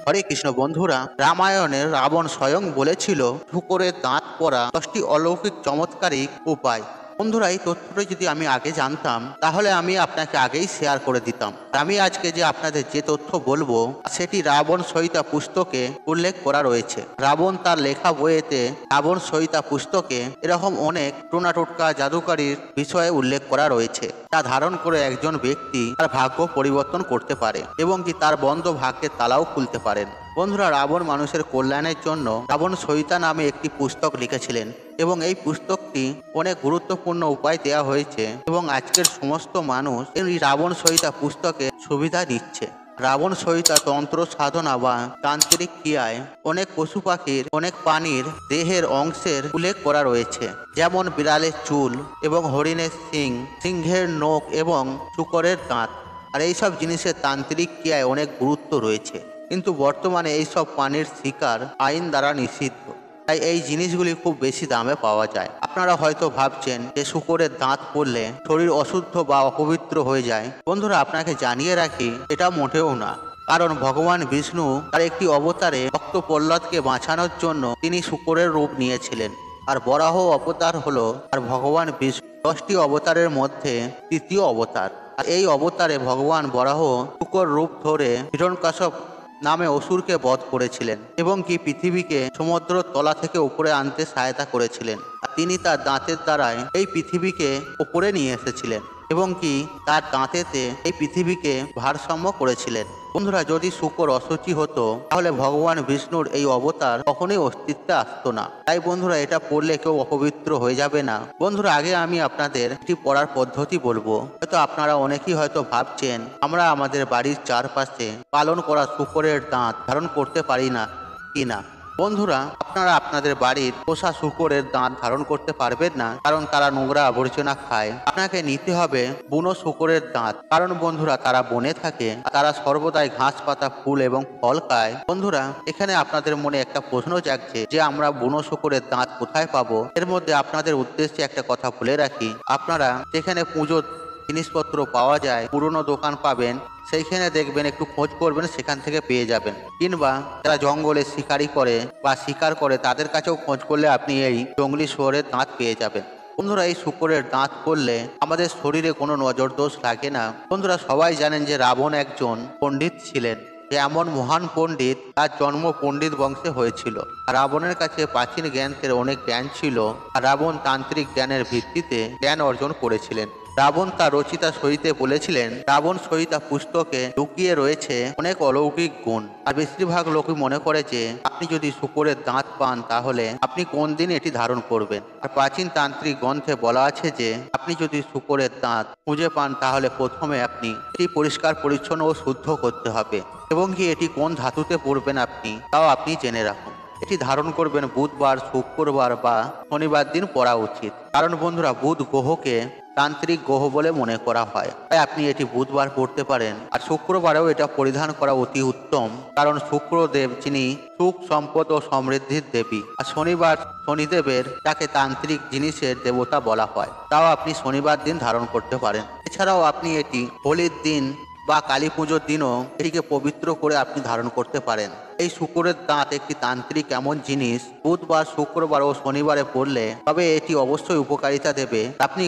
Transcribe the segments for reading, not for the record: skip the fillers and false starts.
হরে কৃষ্ণ বন্ধুরা, রামায়ণের রাবণ স্বয়ং বলেছিল শুকরের দাঁত পড়া 10টি অলৌকিক চমৎকারিক উপায়। বন্ধুরা, এই তথ্যটা যদি আমি আগে জানতাম তাহলে আমি আপনাকে আগেই শেয়ার করে দিতাম। আমি আজকে যে আপনাদের যে তথ্য বলবো সেটি রাবণ সহিতা পুস্তকে উল্লেখ করা রয়েছে। রাবণ তার লেখা বইয়েতে রাবণ সহিতা পুস্তকে এরকম অনেক টোনা টোটকা জাদুকারীর বিষয়ে উল্লেখ করা রয়েছে, তা ধারণ করে একজন ব্যক্তি তার ভাগ্য পরিবর্তন করতে পারে এবং কি তার বন্ধ ভাগ্যের তালাও খুলতে পারেন। বন্ধুরা, রাবণ মানুষের কল্যাণের জন্য রাবণ সহিতা নামে একটি পুস্তক লিখেছিলেন এবং এই পুস্তকটি অনেক গুরুত্বপূর্ণ উপায় দেওয়া হয়েছে এবং আজকের সমস্ত মানুষ এই রাবণ সহিতা পুস্তকে সুবিধা নিচ্ছে। রাবণ সহিতা তন্ত্র সাধনা বা তান্ত্রিক ক্রিয়ায় অনেক পশু পাখির, অনেক প্রাণীর দেহের অংশের উল্লেখ করা রয়েছে, যেমন বিড়ালের চুল এবং হরিণের শিং, সিংহের নখ এবং শূকরের দাঁত। আর এইসব জিনিসের তান্ত্রিক ক্রিয়ায় অনেক গুরুত্ব রয়েছে, কিন্তু বর্তমানে এইসব প্রাণীর শিকার আইন দ্বারা নিষিদ্ধ, তাই এই জিনিসগুলি খুব বেশি দামে পাওয়া যায়। আপনারা হয়তো ভাবছেন যে শূকরের দাঁত পড়লে শরীর অশুদ্ধ বা অপবিত্র হয়ে যায়। বন্ধুরা, আপনাকে জানিয়ে রাখি এটা মোটেও না, কারণ ভগবান বিষ্ণু তার একটি অবতারে ভক্ত প্রহ্লাদকে বাঁচানোর জন্য তিনি শূকরের রূপ নিয়েছিলেন। আর বরাহ অবতার হলো আর ভগবান বিষ্ণু 10টি অবতারের মধ্যে তৃতীয় অবতার। আর এই অবতারে ভগবান বরাহ শূকর রূপ ধরে হিরণ্যকশিপু নামে অসুরকে বধ করেছিলেন এবং কি পৃথিবীকে সমুদ্র তলা থেকে উপরে আনতে সহায়তা করেছিলেন। আর তিনি তার দাঁতের দ্বারাই এই পৃথিবীকে উপরে নিয়ে এসেছিলেন এবং কি তার দাঁতেতে এই পৃথিবীকে ভারসাম্য করেছিলেন। বন্ধুরা, যদি শূকর অশুচি হতো তাহলে ভগবান বিষ্ণুর এই অবতার কখনোই অস্তিত্বে আসতো না। তাই বন্ধুরা, এটা পড়লে কেউ অপবিত্র হয়ে যাবে না। বন্ধুরা, আগে আমি আপনাদের একটি পড়ার পদ্ধতি বলবো। হয়তো আপনারা অনেকেই হয়তো ভাবছেন আমরা আমাদের বাড়ির চারপাশে পালন করা শূকরের দাঁত ধারণ করতে পারি না কিনা। বন্ধুরা, আপনারা আপনাদের বাড়ির পোষা শূকরের দাঁত ধারণ করতে পারবেন না, কারণ তারা নোংরা আবর্জনা খায়। আপনাকে নিতে হবে বুনো শূকরের দাঁত, কারণ বন্ধুরা তারা বনে থাকে, তারা সর্বদাই ঘাস পাতা, ফুল এবং ফল খায়। বন্ধুরা, এখানে আপনাদের মনে একটা প্রশ্ন জাগছে যে আমরা বুনো শূকরের দাঁত কোথায় পাবো। এর মধ্যে আপনাদের উদ্দেশ্যে একটা কথা বলে রাখি, আপনারা যেখানে পুজোর জিনিসপত্র পাওয়া যায়, পুরনো দোকান পাবেন, সেইখানে দেখবেন, একটু খোঁজ করবেন, সেখান থেকে পেয়ে যাবেন। কিংবা যারা জঙ্গলে শিকারি করে বা শিকার করে তাদের কাছেও খোঁজ করলে আপনি এই জঙ্গলি শুয়োরের দাঁত পেয়ে যাবেন। বন্ধুরা, এই শূকরের দাঁত পড়লে আমাদের শরীরে কোনো নজর দোষ লাগে না। বন্ধুরা, সবাই জানেন যে রাবণ একজন পণ্ডিত ছিলেন, যে এমন মহান পণ্ডিত, তার জন্ম পণ্ডিত বংশে হয়েছিল। রাবণের কাছে প্রাচীন জ্ঞানের অনেক জ্ঞান ছিল, আর রাবণ তান্ত্রিক জ্ঞানের ভিত্তিতে জ্ঞান অর্জন করেছিলেন। রাবণ তার রচিতা সহিতে বলেছিলেন, রাবণ সহিতা পুস্তকে লুকিয়ে রয়েছে অনেক অলৌকিক গুণ। আর বেশিরভাগ লোকই মনে করে যে আপনি যদি শূকরের দাঁত পান তাহলে আপনি কোন দিন এটি ধারণ করবেন। আর প্রাচীন তান্ত্রিক গ্রন্থে বলা আছে যে আপনি যদি শূকরের দাঁত খুঁজে পান তাহলে প্রথমে আপনি এটি পরিষ্কার পরিচ্ছন্ন ও শুদ্ধ করতে হবে এবং কি এটি কোন ধাতুতে পড়বেন আপনি তাও আপনি জেনে রাখুন। এটি ধারণ করবেন বুধবার, শুক্রবার বা শনিবার দিন পড়া উচিত, কারণ বন্ধুরা বুধ গ্রহকে তান্ত্রিক গ্রহ বলে মনে করা হয়। তাই আপনি এটি বুধবার পড়তে পারেন। আর শুক্রবারেও এটা পরিধান করা অতি উত্তম, কারণ শুক্রদেব যিনি সুখ, সম্পদ ও সমৃদ্ধির দেবী। আর শনিবার শনিদেবের তাকে তান্ত্রিক জিনিসের দেবতা বলা হয়, তাও আপনি শনিবার দিন ধারণ করতে পারেন। এছাড়াও আপনি এটি হোলির দিন বা কালী পুজোর দিনও এটিকে পবিত্র করে আপনি ধারণ করতে পারেন। এই শূকরের দাঁত একটি তান্ত্রিক এমন জিনিস, বুধবার, শুক্রবার ও শনিবারে পড়লে তবে এটি অবশ্যই উপকারিতা দেবে। আপনি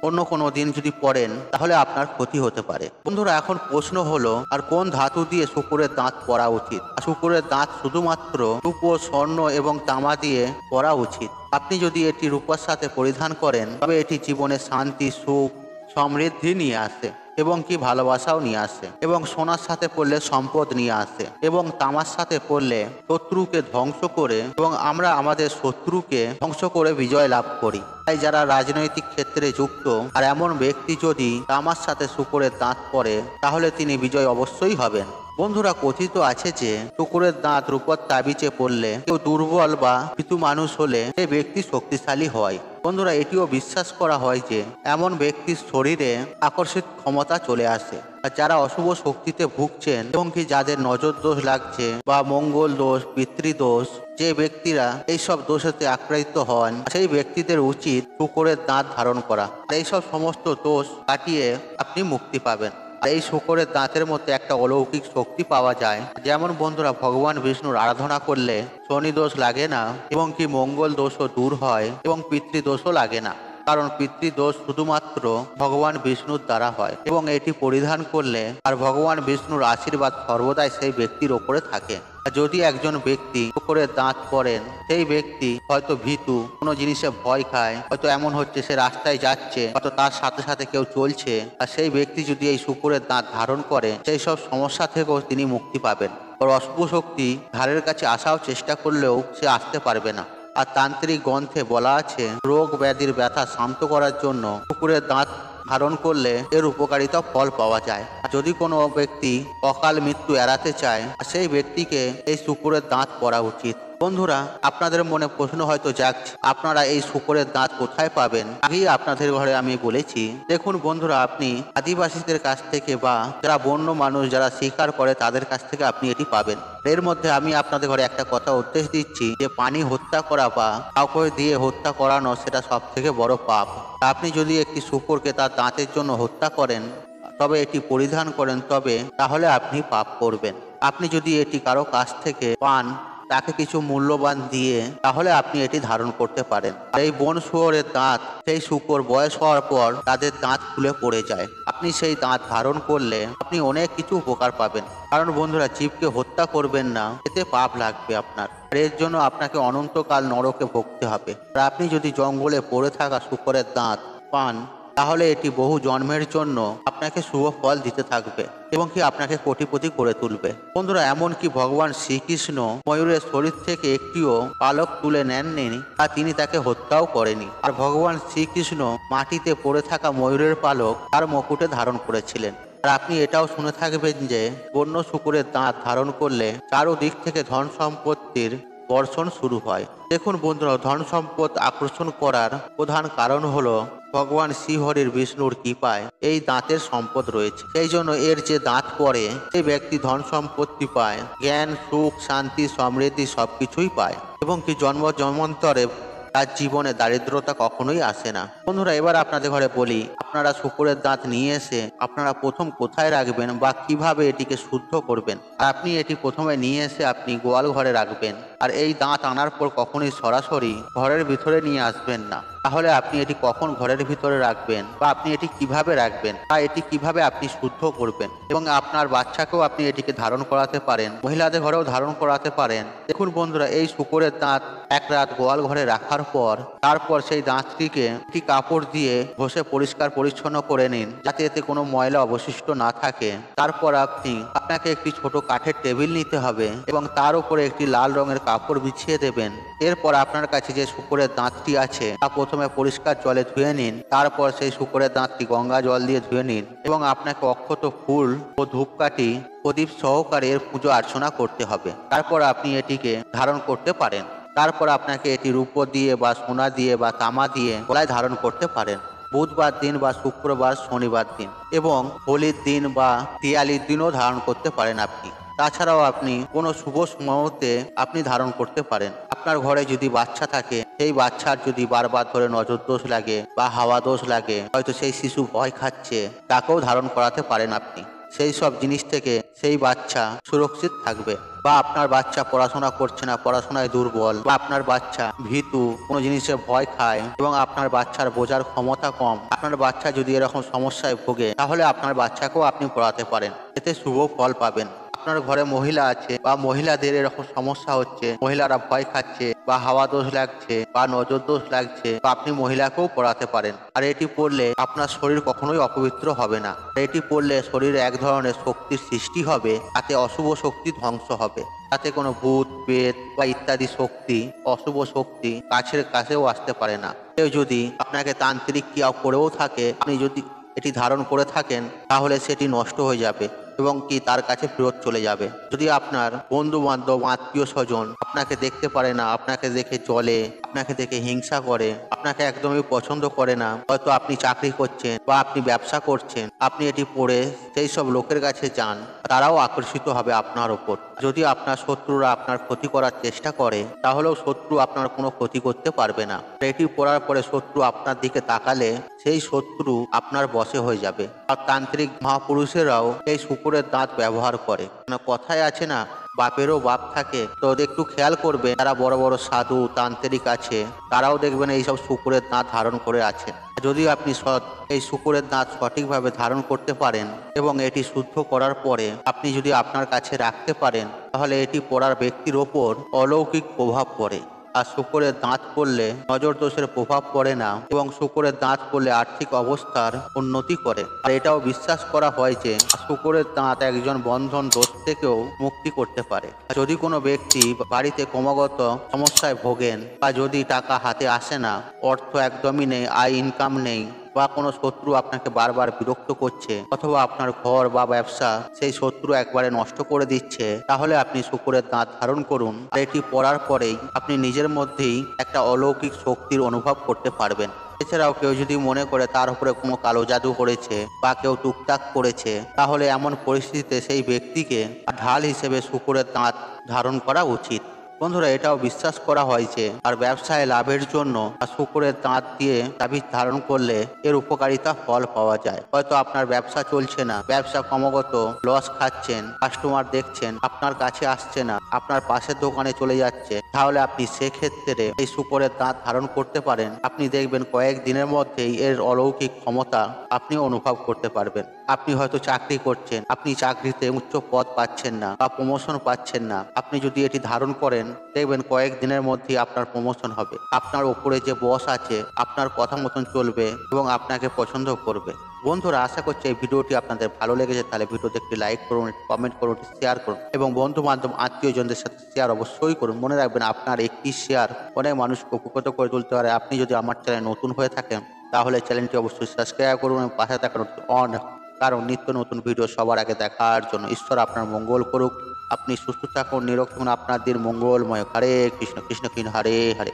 অন্য কোনো দিন যদি পড়েন তাহলে আপনার ক্ষতি হতে পারে। বন্ধুরা, এখন প্রশ্ন হলো, আর কোন ধাতু দিয়ে শূকরের দাঁত পরা উচিত? শূকরের দাঁত শুধুমাত্র রূপো, স্বর্ণ এবং তামা দিয়ে পরা উচিত। আপনি যদি এটি রূপার সাথে পরিধান করেন তবে এটি জীবনে শান্তি, সুখ, সমৃদ্ধি নিয়ে আসে এবং কি ভালোবাসাও নিয়ে আসে। এবং সোনার সাথে পড়লে সম্পদ নিয়ে আসে এবং তামার সাথে পড়লে শত্রুকে ধ্বংস করে এবং আমরা আমাদের শত্রুকে ধ্বংস করে বিজয় লাভ করি। তাই যারা রাজনৈতিক ক্ষেত্রে যুক্ত আর এমন ব্যক্তি যদি তামার সাথে শূকরের দাঁত পরে তাহলে তিনি বিজয় অবশ্যই হবেন। বন্ধুরা, কথিত আছে যে শূকরের দাঁত রূপর তাবিজে পড়লে কেউ দুর্বল বা ভীতু মানুষ হলে সেই ব্যক্তি শক্তিশালী হয়। বন্ধুরা, এটিও বিশ্বাস করা হয় যে এমন ব্যক্তির শরীরে আকর্ষিত ক্ষমতা চলে আসে। আর যারা অশুভ শক্তিতে ভুগছেন এবং কি যাদের নজর দোষ লাগছে বা মঙ্গল দোষ, পিতৃদোষ, যে ব্যক্তিরা এইসব দোষেতে আক্রান্ত হন সেই ব্যক্তিদের উচিত শূকরের দাঁত ধারণ করা। এইসব সমস্ত দোষ কাটিয়ে আপনি মুক্তি পাবেন। আর এই শূকরের দাঁতের মধ্যে একটা অলৌকিক শক্তি পাওয়া যায়। যেমন বন্ধুরা, ভগবান বিষ্ণুর আরাধনা করলে শনি দোষ লাগে না, এবং কি মঙ্গল দোষও দূর হয়, এবং পিতৃদোষও লাগে না। কারণ পিতৃদোষ শুধুমাত্র ভগবান বিষ্ণুর দ্বারা হয়, এবং এটি পরিধান করলে আর ভগবান বিষ্ণুর আশীর্বাদ সর্বদাই সেই ব্যক্তির ওপরে থাকে। যদি একজন ব্যক্তি শূকরের দাঁত পরেন, সেই ব্যক্তি হয়তো ভীতু, কোনো জিনিসে ভয় খায়, হয়তো এমন হচ্ছে সে রাস্তায় যাচ্ছে, হয়তো তার সাথে সাথে কেউ চলছে, আর সেই ব্যক্তি যদি এই শূকরের দাঁত ধারণ করে, সেই সব সমস্যা থেকেও তিনি মুক্তি পাবেন। ওর অশুভ শক্তি ধারের কাছে আসাও চেষ্টা করলেও সে আসতে পারবে না। আর তান্ত্রিক গ্রন্থে বলা আছে, রোগ ব্যাধির ব্যথা শান্ত করার জন্য শূকরের দাঁত ধারণ করলে এর উপকারিতা ফল পাওয়া যায়। যদি কোনো ব্যক্তি অকাল মৃত্যু এড়াতে চায়, সেই ব্যক্তিকে এই শূকরের দাঁত পরা উচিত। বন্ধুরা, আপনাদের মনে প্রশ্ন হয়তো জাগছে, আপনারা এই শূকরের দাঁত কোথায় পাবেন? আগেই আপনাদের ঘরে আমি বলেছি। দেখুন বন্ধুরা, আপনি আদিবাসীদের কাছ থেকে বা যারা বন্য মানুষ যারা শিকার করে তাদের কাছ থেকে আপনি এটি পাবেন। এর মধ্যে আমি আপনাদের ঘরে একটা কথা উপদেশ দিচ্ছি যে পানি হত্যা করা বা কাউকে দিয়ে হত্যা করানো সেটা সব থেকে বড় পাপ। আপনি যদি একটি শূকরকে তার দাঁতের জন্য হত্যা করেন, তবে এটি পরিধান করেন, তবে তাহলে আপনি পাপ করবেন। আপনি যদি এটি কারো কাছ থেকে পান, তাকে কিছু মূল্যবান দিয়ে, তাহলে আপনি এটি ধারণ করতে পারেন। আর এই বন শুয়োরের দাঁত, সেই শূকর বয়স হওয়ার পর তাদের দাঁত খুলে পড়ে যায়। আপনি সেই দাঁত ধারণ করলে আপনি অনেক কিছু উপকার পাবেন। কারণ বন্ধুরা, জীবকে হত্যা করবেন না, এতে পাপ লাগবে আপনার। এর জন্য আপনাকে অনন্তকাল নরকে ভুগতে হবে। আর আপনি যদি জঙ্গলে পড়ে থাকা শূকরের দাঁত পান, তাহলে এটি বহু জন্মের জন্য আপনাকে শুভ ফল দিতে থাকবে, এবং কি আপনাকে কোটিপতি করে তুলবে। বন্ধুরা, এমনকি ভগবান শ্রীকৃষ্ণ ময়ূরের শরীর থেকে একটিও পালক তুলে নেননি, আর তিনি তাকে হত্যাও করেনি। আর ভগবান শ্রীকৃষ্ণ মাটিতে পড়ে থাকা ময়ূরের পালক তার মুকুটে ধারণ করেছিলেন। আর আপনি এটাও শুনে থাকবেন যে বন্য শূকরের দাঁত ধারণ করলে চারোদিক থেকে ধন সম্পত্তির বর্ষণ শুরু হয়। দেখুন বন্ধুরা, ধন সম্পদ আকর্ষণ করার প্রধান কারণ হলো ভগবান শ্রীহরির বিষ্ণুর কৃপায় এই দাঁতের সম্পদ রয়েছে। সেই জন্য এর যে দাঁত পড়ে, সেই ব্যক্তি ধন সম্পত্তি পায়, জ্ঞান, সুখ, শান্তি, সমৃদ্ধি সবকিছুই পায়, এবং কি জন্ম জন্মান্তরে তার জীবনে দারিদ্রতা কখনোই আসে না। বন্ধুরা, এবার আপনাদের ঘরে বলি, আপনারা শূকরের দাঁত নিয়ে এসে আপনারা প্রথম কোথায় রাখবেন বা কিভাবে এটিকে শুদ্ধ করবেন। আর আপনি এটি প্রথমে নিয়ে এসে আপনি গোয়াল ঘরে রাখবেন। আর এই দাঁত আনার পর কখনোই সরাসরি ঘরের ভিতরে নিয়ে আসবেন না। তাহলে আপনি এটি কখন ঘরের ভিতরে রাখবেন, বা আপনি এটি কিভাবে রাখবেন, বা এটি কিভাবে আপনি শুদ্ধ করবেন, এবং আপনার বাচ্চাকেও আপনি এটিকে ধারণ করাতে পারেন, মহিলাদের ঘরেও ধারণ করাতে পারেন। দেখুন বন্ধুরা, এই শূকরের দাঁত এক রাত গোয়াল ঘরে রাখার পর তারপর সেই দাঁতটিকে একটি কাপড় দিয়ে ঘষে পরিষ্কার পরিচ্ছন্ন করে নিন, যাতে এতে কোনো ময়লা অবশিষ্ট না থাকে। তারপর আপনাকে একটি ছোট কাঠের টেবিল নিতে হবে, এবং তার উপরে একটি লাল রঙের কাপড় বিছিয়ে দেবেন। এরপর আপনার কাছে যে শূকরের দাঁতটি আছে তা প্রথমে পরিষ্কার জলে ধুয়ে নিন। তারপর সেই শূকরের দাঁতটি গঙ্গা জল দিয়ে ধুয়ে নিন, এবং আপনাকে অক্ষত ফুল ও ধূপকাঠি প্রদীপ সহকারে এর পুজো অর্চনা করতে হবে। তারপর আপনি এটিকে ধারণ করতে পারেন। তারপর আপনাকে এটি রূপো দিয়ে বা সোনা দিয়ে বা তামা দিয়ে গলায় ধারণ করতে পারেন। বুধবার দিন বা শুক্রবার, শনিবার দিন এবং হোলির দিন বা দিওয়ালির দিনও ধারণ করতে পারেন আপনি। তাছাড়াও আপনি কোনো শুভ মুহূর্তে আপনি ধারণ করতে পারেন। আপনার ঘরে যদি বাচ্চা থাকে, সেই বাচ্চার যদি বারবার ধরে নজর দোষ লাগে বা হাওয়া দোষ লাগে, হয়তো সেই শিশু ভয় খাচ্ছে, তাকেও ধারণ করাতে পারেন আপনি। সেই সব জিনিস থেকে সেই বাচ্চা সুরক্ষিত থাকবে। বা আপনার বাচ্চা পড়াশোনা করছে না, পড়াশোনায় দুর্বল, বা আপনার বাচ্চা ভীতু, কোনো জিনিসে ভয় খায়, এবং আপনার বাচ্চার বোঝার ক্ষমতা কম, আপনার বাচ্চা যদি এরকম সমস্যায় ভোগে, তাহলে আপনার বাচ্চাকেও আপনি পড়াতে পারেন। এতে শুভ ফল পাবেন। আপনার ঘরে মহিলা আছে বা মহিলাদের এরকম সমস্যা হচ্ছে, মহিলারা ভয় খাচ্ছে বা হাওয়া দোষ লাগছে বা নজর দোষ লাগছে, বা আপনি মহিলাকেও পড়াতে পারেন। আর এটি পড়লে আপনার শরীর কখনোই অপবিত্র হবে না। এটি পড়লে শরীরে এক ধরনের শক্তির সৃষ্টি হবে, তাতে অশুভ শক্তি ধ্বংস হবে। তাতে কোনো ভূত, পেট বা ইত্যাদি শক্তি, অশুভ শক্তি কাছের কাছেও আসতে পারে না। কেউ যদি আপনাকে তান্ত্রিক ক্রিয়া করেও থাকে, আপনি যদি এটি ধারণ করে থাকেন, তাহলে সেটি নষ্ট হয়ে যাবে এবং কি তার কাছে ফেরত চলে যাবে। যদি আপনার বন্ধু বান্ধব, আত্মীয় স্বজন আপনাকে দেখতে পারে না, আপনাকে দেখে চলে, আপনাকে দেখে হিংসা করে, আপনাকে একদমই পছন্দ করে না, হয়তো আপনি চাকরি করছেন বা আপনি ব্যবসা করছেন, আপনি এটি পড়ে সেই সব লোকের কাছে যান, তারাও আকর্ষিত হবে আপনার ওপর। যদি আপনার শত্রুরা আপনার ক্ষতি করার চেষ্টা করে তাহলেও শত্রু আপনার কোনো ক্ষতি করতে পারবে না। এটি পড়ার পরে শত্রু আপনার দিকে তাকালে সেই শত্রু আপনার বশে হয়ে যাবে। আর তান্ত্রিক মহাপুরুষেরাও এই শূকরের দাঁত ব্যবহার করে। কথায় আছে না, বাপেরও বাপ থাকে, তো একটু খেয়াল করবে যারা বড় বড় সাধু তান্ত্রিক আছে তারাও দেখবেন এইসব শূকরের দাঁত ধারণ করে আছে। যদি আপনি এই শূকরের দাঁত সঠিকভাবে ধারণ করতে পারেন এবং এটি শুদ্ধ করার পরে আপনি যদি আপনার কাছে রাখতে পারেন তাহলে এটি পড়ার ব্যক্তির ওপর অলৌকিক প্রভাব পড়ে। আর শূকরের দাঁত পড়লে নজর দোষের প্রভাব পড়ে না এবং শূকরের দাঁত পড়লে আর্থিক অবস্থার উন্নতি করে। আর এটাও বিশ্বাস করা হয় যে শূকরের দাঁত একজন বন্ধন দোষ থেকেও মুক্তি করতে পারে। যদি কোনো ব্যক্তি বাড়িতে ক্রমাগত সমস্যায় ভোগেন বা যদি টাকা হাতে আসে না, অর্থ একদমই নেই, আয় ইনকাম নেই, বা কোনো শত্রু আপনাকে বারবার বিরক্ত করছে অথবা আপনার ঘর বা ব্যবসা সেই শত্রু একবারে নষ্ট করে দিচ্ছে, তাহলে আপনি শূকরের দাঁত ধারণ করুন। আর এটি পড়ার পরেই আপনি নিজের মধ্যেই একটা অলৌকিক শক্তির অনুভব করতে পারবেন। এছাড়াও কেউ যদি মনে করে তার উপরে কোনো কালো জাদু করেছে বা কেউ টুকটাক করেছে, তাহলে এমন পরিস্থিতিতে সেই ব্যক্তিকে ঢাল হিসেবে শূকরের দাঁত ধারণ করা উচিত। বন্ধুরা, এটাও বিশ্বাস করা হয় যে আর ব্যবসায় লাভের জন্য শূকরের দাঁত দিয়ে তাবিজ ধারণ করলে এর উপকারিতা ফল পাওয়া যায়। হয়তো আপনার ব্যবসা চলছে না, ব্যবসা ক্রমাগত লস খাচ্ছেন, কাস্টমার দেখছেন আপনার কাছে আসছে না, আপনার পাশের দোকানে চলে যাচ্ছে, তাহলে আপনি সেক্ষেত্রে এই শূকরের দাঁত ধারণ করতে পারেন। আপনি দেখবেন কয়েক দিনের মধ্যেই এর অলৌকিক ক্ষমতা আপনি অনুভব করতে পারবেন। আপনি হয়তো চাকরি করছেন, আপনি চাকরিতে উচ্চ পদ পাচ্ছেন না বা প্রমোশন পাচ্ছেন না, আপনি যদি এটি ধারণ করেন দেখবেন কয়েক দিনের মধ্যেই আপনার প্রমোশন হবে। আপনার উপরে যে বস আছে আপনার কথা মতন চলবে এবং আপনাকে পছন্দ করবে। বন্ধুরা, আশা করছি এই ভিডিওটি আপনাদের ভালো লেগেছে। তাহলে ভিডিওতে একটি লাইক করুন, কমেন্ট করুন, শেয়ার করুন এবং বন্ধু বান্ধব আত্মীয়জনদের সাথে শেয়ার অবশ্যই করুন। মনে রাখবেন আপনার একটি শেয়ার অনেক মানুষকে উপকৃত করে তুলতে পারে। আপনি যদি আমার চ্যানেল নতুন হয়ে থাকেন তাহলে চ্যানেলটি অবশ্যই সাবস্ক্রাইব করুন এবং পাশে থাকা অন, কারণ নিত্য নতুন ভিডিও সবার আগে দেখার জন্য। ঈশ্বর আপনার মঙ্গল করুক। আপনি সুস্থ থাকুন, নিরোগ থাকুন, আপনার দিন মঙ্গলময়। হরে কৃষ্ণ কৃষ্ণ কৃষ্ণ হরে হরে।